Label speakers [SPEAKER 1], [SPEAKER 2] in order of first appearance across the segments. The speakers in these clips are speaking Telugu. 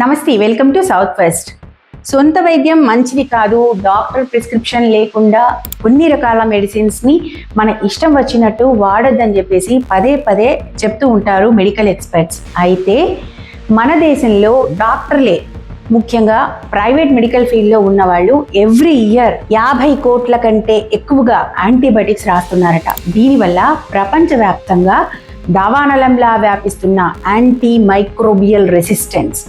[SPEAKER 1] నమస్తే, వెల్కమ్ టు సౌత్ వెస్ట్. సొంత వైద్యం మంచిది కాదు, డాక్టర్ ప్రిస్క్రిప్షన్ లేకుండా కొన్ని రకాల మెడిసిన్స్ని మన ఇష్టం వచ్చినట్టు వాడొద్దని చెప్పేసి పదే పదే చెప్తూ ఉంటారు మెడికల్ ఎక్స్పర్ట్స్. అయితే మన దేశంలో డాక్టర్లే, ముఖ్యంగా ప్రైవేట్ మెడికల్ ఫీల్డ్లో ఉన్న వాళ్ళు ఎవ్రీ ఇయర్ 50 కోట్ల కంటే ఎక్కువగా యాంటీబయాటిక్స్ రాస్తున్నారట. దీనివల్ల ప్రపంచవ్యాప్తంగా దావానలంలా వ్యాపిస్తున్న యాంటీ మైక్రోబియల్ రెసిస్టెన్స్,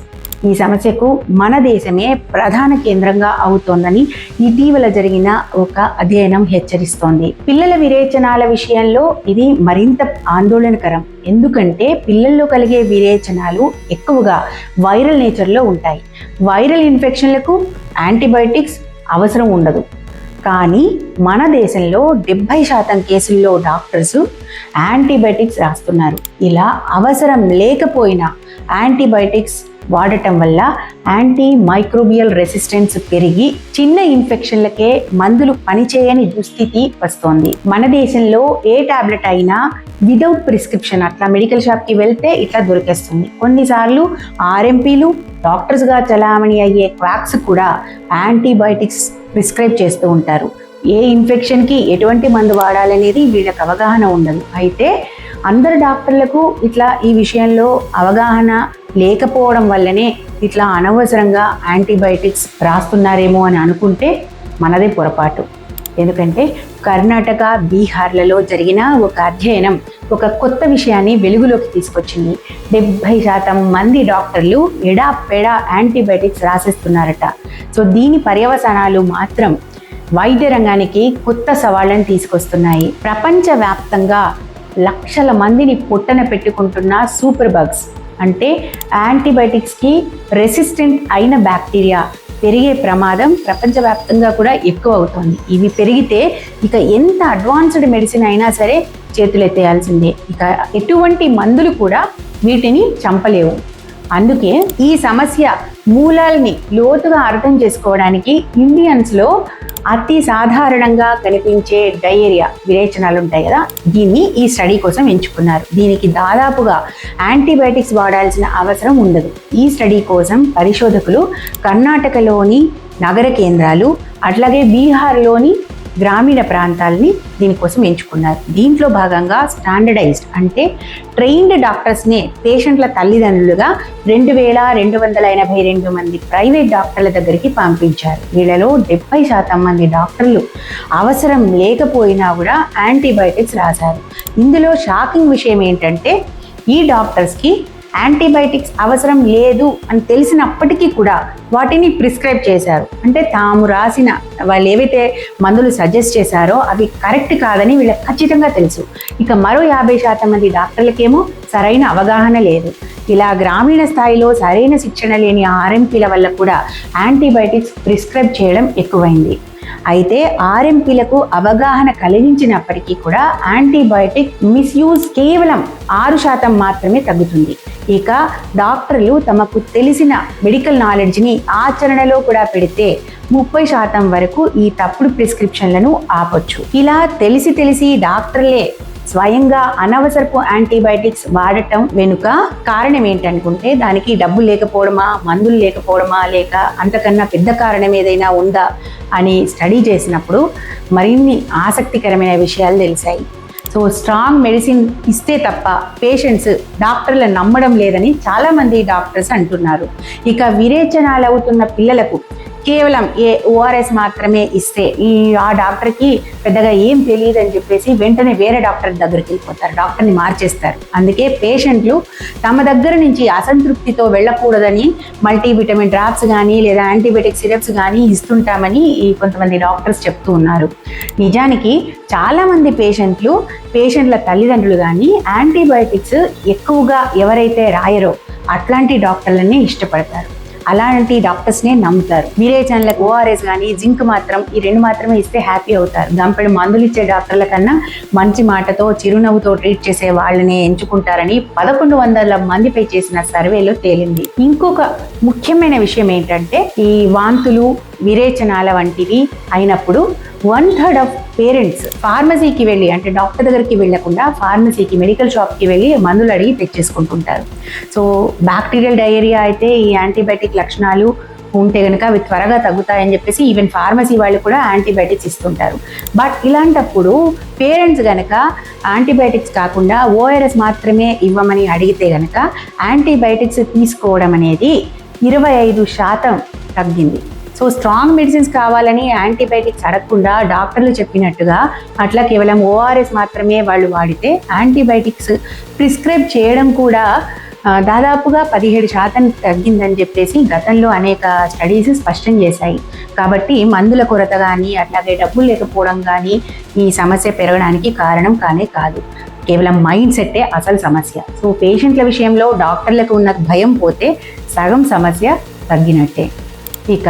[SPEAKER 1] ఈ సమస్యకు మన దేశమే ప్రధాన కేంద్రంగా అవుతోందని ఇటీవల జరిగిన ఒక అధ్యయనం హెచ్చరిస్తోంది. పిల్లల విరేచనాల విషయంలో ఇది మరింత ఆందోళనకరం. ఎందుకంటే పిల్లల్లో కలిగే విరేచనాలు ఎక్కువగా వైరల్ నేచర్లో ఉంటాయి. వైరల్ ఇన్ఫెక్షన్లకు యాంటీబయాటిక్స్ అవసరం ఉండదు. కానీ మన దేశంలో 70% కేసుల్లో డాక్టర్స్ యాంటీబయాటిక్స్ రాస్తున్నారు. ఇలా అవసరం లేకపోయినా యాంటీబయాటిక్స్ వాడటం వల్ల యాంటీ మైక్రోబియల్ రెసిస్టెన్స్ పెరిగి చిన్న ఇన్ఫెక్షన్లకే మందులు పనిచేయని దుస్థితి వస్తోంది. మన దేశంలో ఏ టాబ్లెట్ అయినా వితౌట్ ప్రిస్క్రిప్షన్ అట్లా మెడికల్ షాప్కి వెళ్తే ఇట్లా దొరికేస్తుంది. కొన్నిసార్లు ఆర్ఎంపీలు, డాక్టర్స్గా చలామణి అయ్యే క్వాక్స్ కూడా యాంటీబయాటిక్స్ ప్రిస్క్రైబ్ చేస్తూ ఉంటారు. ఏ ఇన్ఫెక్షన్కి ఎటువంటి మందు వాడాలనేది వీళ్ళకి అవగాహన ఉండదు. అయితే అందరు డాక్టర్లకు ఇట్లా ఈ విషయంలో అవగాహన లేకపోవడం వల్లనే ఇట్లా అనవసరంగా యాంటీబయాటిక్స్ రాస్తున్నారేమో అని అనుకుంటే మనదే పొరపాటు. ఎందుకంటే కర్ణాటక, బీహార్లలో జరిగిన ఒక అధ్యయనం ఒక కొత్త విషయాన్ని వెలుగులోకి తీసుకొచ్చింది. 70% మంది డాక్టర్లు ఎడాపెడా యాంటీబయాటిక్స్ రాసేస్తున్నారట. సో దీని పర్యవసానాలు మాత్రం వైద్య రంగానికి కొత్త సవాళ్ళను తీసుకొస్తున్నాయి. ప్రపంచవ్యాప్తంగా లక్షల మందిని పొట్టన పెట్టుకుంటున్న సూపర్ బగ్స్, అంటే యాంటీబయాటిక్స్కి రెసిస్టెంట్ అయిన బ్యాక్టీరియా పెరిగే ప్రమాదం ప్రపంచవ్యాప్తంగా కూడా ఎక్కువ అవుతుంది. ఇవి పెరిగితే ఇక ఎంత అడ్వాన్స్డ్ మెడిసిన్ అయినా సరే చేతులెత్తేయాల్సిందే. ఇక ఎటువంటి మందులు కూడా వీటిని చంపలేవు. అందుకే ఈ సమస్య మూలాల్ని లోతుగా అర్థం చేసుకోవడానికి ఇండియన్స్లో అతి సాధారణంగా కనిపించే డయేరియా, విరేచనాలు ఉంటాయి కదా, దీన్ని ఈ స్టడీ కోసం ఎంచుకున్నారు. దీనికి దాదాపుగా యాంటీబయాటిక్స్ వాడాల్సిన అవసరం ఉండదు. ఈ స్టడీ కోసం పరిశోధకులు కర్ణాటకలోని నగర కేంద్రాలు, అట్లాగే బీహార్లోని గ్రామీణ ప్రాంతాలని దీనికోసం ఎంచుకున్నారు. దీంట్లో భాగంగా స్టాండర్డైజ్డ్ అంటే ట్రైన్డ్ డాక్టర్స్నే పేషెంట్ల తల్లిదండ్రులుగా 2282 మంది ప్రైవేట్ డాక్టర్ల దగ్గరికి పంపించారు. వీళ్ళలో 70% మంది డాక్టర్లు అవసరం లేకపోయినా కూడా యాంటీబయాటిక్స్ రాశారు. ఇందులో షాకింగ్ విషయం ఏంటంటే ఈ డాక్టర్స్కి యాంటీబయాటిక్స్ అవసరం లేదు అని తెలిసినప్పటికీ కూడా వాటిని ప్రిస్క్రైబ్ చేశారు. అంటే తాము రాసిన వాళ్ళు ఏవైతే మందులు సజెస్ట్ చేశారో అవి కరెక్ట్ కాదని వీళ్ళకి ఖచ్చితంగా తెలుసు. ఇక మరో 50% మంది డాక్టర్లకేమో సరైన అవగాహన లేదు. ఇలా గ్రామీణ స్థాయిలో సరైన శిక్షణ లేని ఆర్ఎంపీల వల్ల కూడా యాంటీబయాటిక్స్ ప్రిస్క్రైబ్ చేయడం ఎక్కువైంది. అయితే ఆర్ఎంపీలకు అవగాహన కలిగించినప్పటికీ కూడా యాంటీబయాటిక్ మిస్యూజ్ కేవలం 6% మాత్రమే తగ్గుతుంది. ఇక డాక్టర్లు తమకు తెలిసిన మెడికల్ నాలెడ్జ్ని ఆచరణలో కూడా పెడితే 30% వరకు ఈ తప్పుడు ప్రిస్క్రిప్షన్లను ఆపొచ్చు. ఇలా తెలిసి డాక్టర్లే స్వయంగా అనవసరపు యాంటీబయాటిక్స్ వాడటం వెనుక కారణం ఏంటనుకుంటే దానికి డబ్బు లేకపోవడమా, మందులు లేకపోవడమా, లేక అంతకన్నా పెద్ద కారణం ఏదైనా ఉందా అని స్టడీ చేసినప్పుడు మరిన్ని ఆసక్తికరమైన విషయాలు తెలిసాయి. సో స్ట్రాంగ్ మెడిసిన్ ఇస్తే తప్ప పేషెంట్స్ డాక్టర్లను నమ్మడం లేదని చాలామంది డాక్టర్స్ అంటున్నారు. ఇక విరేచనాలు అవుతున్న పిల్లలకు కేవలం ఓఆర్ఎస్ మాత్రమే ఇస్తే ఆ డాక్టర్కి పెద్దగా ఏం తెలియదు అని చెప్పేసి వెంటనే వేరే డాక్టర్ దగ్గరికి వెళ్ళిపోతారు, డాక్టర్ని మార్చేస్తారు. అందుకే పేషెంట్లు తమ దగ్గర నుంచి అసంతృప్తితో వెళ్ళకూడదని మల్టీవిటమిన్ డ్రాప్స్ కానీ లేదా యాంటీబయాటిక్ సిరప్స్ కానీ ఇస్తుంటామని కొంతమంది డాక్టర్స్ చెప్తూ ఉన్నారు. నిజానికి చాలామంది పేషెంట్ల తల్లిదండ్రులు కానీ యాంటీబయాటిక్స్ ఎక్కువగా ఎవరైతే రాయరో అట్లాంటి డాక్టర్లనే ఇష్టపడతారు, అలాంటి డాక్టర్స్నే నమ్ముతారు. విరేచనలకు ఓఆర్ఎస్ కానీ జింక్ మాత్రం, ఈ 2 మాత్రమే ఇస్తే హ్యాపీ అవుతారు. గంపెడు మందులు ఇచ్చే డాక్టర్ల కన్నా మంచి మాటతో చిరునవ్వుతో ట్రీట్ చేసే వాళ్ళని ఎంచుకుంటారని 1100 మందిపై చేసిన సర్వేలో తేలింది. ఇంకొక ముఖ్యమైన విషయం ఏంటంటే ఈ వాంతులు, విరేచనాల వంటివి అయినప్పుడు 1/3 ఆఫ్ పేరెంట్స్ ఫార్మసీకి వెళ్ళి, అంటే డాక్టర్ దగ్గరికి వెళ్ళకుండా ఫార్మసీకి, మెడికల్ షాప్కి వెళ్ళి మందులు అడిగి తెచ్చేసుకుంటుంటారు. సో బ్యాక్టీరియల్ డయేరియా అయితే ఈ యాంటీబయాటిక్ లక్షణాలు ఉంటే కనుక అవి త్వరగా తగ్గుతాయని చెప్పేసి ఈవెన్ ఫార్మసీ వాళ్ళు కూడా యాంటీబయాటిక్స్ ఇస్తుంటారు. బట్ ఇలాంటప్పుడు పేరెంట్స్ కనుక యాంటీబయాటిక్స్ కాకుండా ఓఆర్ఎస్ మాత్రమే ఇవ్వమని అడిగితే కనుక యాంటీబయాటిక్స్ తీసుకోవడం అనేది 25% తగ్గింది. సో స్ట్రాంగ్ మెడిసిన్స్ కావాలని యాంటీబయాటిక్స్ అడగకుండా డాక్టర్లు చెప్పినట్టుగా అట్లా కేవలం ఓఆర్ఎస్ మాత్రమే వాళ్ళు వాడితే యాంటీబయాటిక్స్ ప్రిస్క్రైబ్ చేయడం కూడా దాదాపుగా 17% తగ్గిందని చెప్పేసి గతంలో అనేక స్టడీస్ స్పష్టం చేశాయి. కాబట్టి మందుల కొరత కానీ అట్లాగే డబ్బులు లేకపోవడం కానీ ఈ సమస్య పెరగడానికి కారణం కానే కాదు. కేవలం మైండ్ సెట్టే అసలు సమస్య. సో పేషెంట్ల విషయంలో డాక్టర్లకు ఉన్న భయం పోతే సగం సమస్య తగ్గినట్టే. ఇక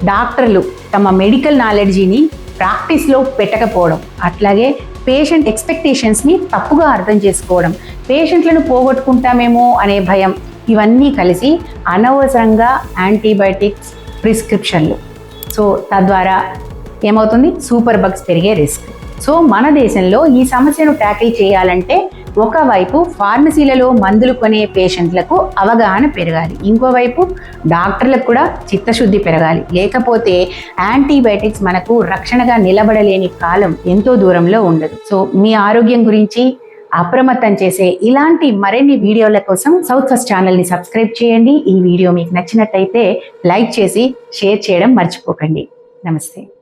[SPEAKER 1] డాక్టర్లు తమ మెడికల్ నాలెడ్జీని ప్రాక్టీస్లో పెట్టకపోవడం, అట్లాగే పేషెంట్ ఎక్స్పెక్టేషన్స్ని తప్పుగా అర్థం చేసుకోవడం, పేషెంట్లను పోగొట్టుకుంటామేమో అనే భయం, ఇవన్నీ కలిసి అనవసరంగా యాంటీబయాటిక్స్ ప్రిస్క్రిప్షన్లు. సో తద్వారా ఏమవుతుంది, సూపర్ బగ్స్ పెరిగే రిస్క్. సో మన దేశంలో ఈ సమస్యను ట్యాకిల్ చేయాలంటే ఒకవైపు ఫార్మసీలలో మందులు కొనే పేషెంట్లకు అవగాహన పెరగాలి, ఇంకోవైపు డాక్టర్లకు కూడా చిత్తశుద్ధి పెరగాలి. లేకపోతే యాంటీబయాటిక్స్ మనకు రక్షణగా నిలబడలేని కాలం ఎంతో దూరంలో ఉండదు. సో మీ ఆరోగ్యం గురించి అప్రమత్తం చేసే ఇలాంటి మరిన్ని వీడియోల కోసం సౌత్ ఫస్ట్ ఛానల్ని సబ్స్క్రైబ్ చేయండి. ఈ వీడియో మీకు నచ్చినట్టయితే లైక్ చేసి షేర్ చేయడం మర్చిపోకండి. నమస్తే.